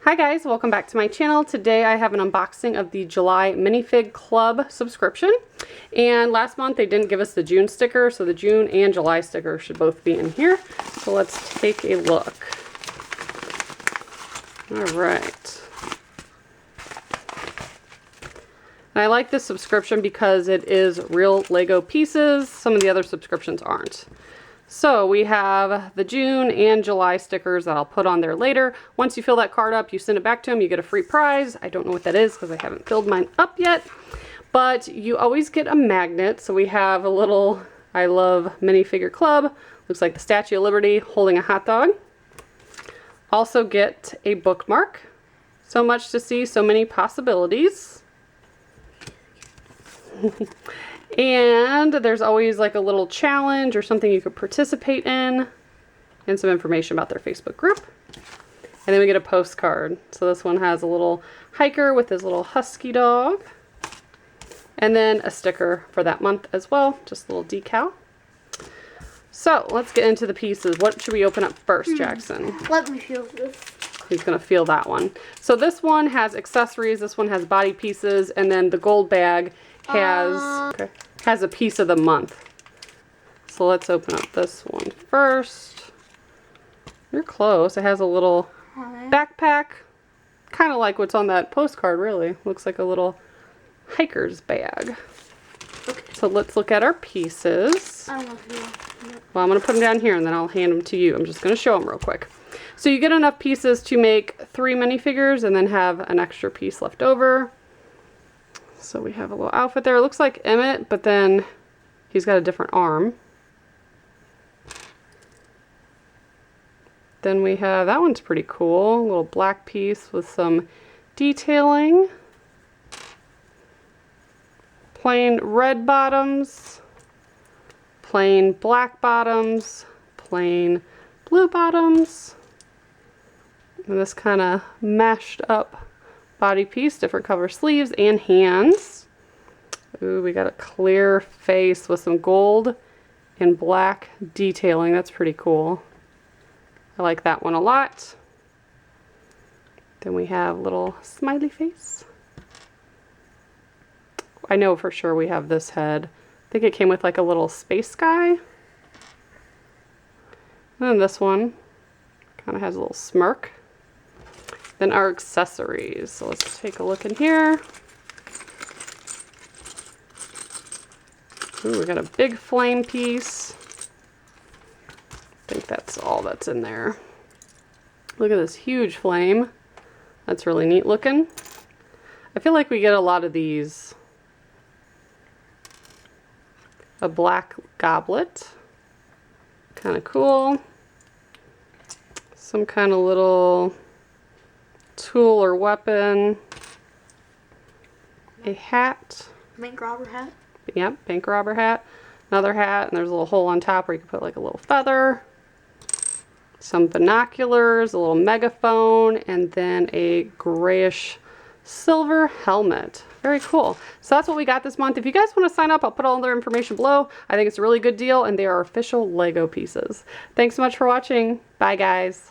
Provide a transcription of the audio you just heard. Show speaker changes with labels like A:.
A: Hi guys, welcome back to my channel. Today I have an unboxing of the July minifig club subscription. And last month they didn't give us the June sticker, so the June and July sticker should both be in here. So let's take a look. Alright. I like this subscription because it is real Lego pieces. Some of the other subscriptions aren't. So we have the June and July stickers that I'll put on there later. Once you fill that card up, you send it back to them, you get a free prize. I don't know what that is because I haven't filled mine up yet. But you always get a magnet. So we have a little I Love Minifigure Club. Looks like the Statue of Liberty holding a hot dog. Also get a bookmark. So much to see, so many possibilities. And there's always like a little challenge or something you could participate in, and some information about their Facebook group. And then we get a postcard. So this one has a little hiker with his little husky dog. And then a sticker for that month as well, just a little decal. So let's get into the pieces. What should we open up first, Jackson?
B: Let me feel this.
A: He's gonna feel that one. So this one has accessories, this one has body pieces, and then the gold bag has a piece of the month. So let's open up this one first. You're close. It has a little backpack, kind of like what's on that postcard, really. Looks like a little hiker's bag. Okay. So let's look at our pieces.
B: I don't know if you want.
A: Well, I'm going to put them down here and then I'll hand them to you. I'm just going to show them real quick. So you get enough pieces to make 3 minifigures and then have an extra piece left over. So we have a little outfit there. It looks like Emmett, but then he's got a different arm. Then we have, that one's pretty cool, a little black piece with some detailing. Plain red bottoms, plain black bottoms, plain blue bottoms. And this kind of mashed up body piece, different color sleeves and hands. Ooh, we got a clear face with some gold and black detailing. That's pretty cool. I like that one a lot. Then we have a little smiley face. I know for sure we have this head. I think it came with like a little space guy. And then this one kind of has a little smirk. Then our accessories. So let's take a look in here. Ooh, we got a big flame piece. I think that's all that's in there. Look at this huge flame. That's really neat looking. I feel like we get a lot of these. A black goblet. Kind of cool. Some kind of little tool or weapon. A hat.
B: Bank robber hat.
A: Yep, bank robber hat. Another hat, and there's a little hole on top where you can put like a little feather. Some binoculars, a little megaphone, and then a grayish silver helmet. Very cool. So that's what we got this month. If you guys want to sign up, I'll put all their information below. I think it's a really good deal, and they are official Lego pieces. Thanks so much for watching. Bye, guys.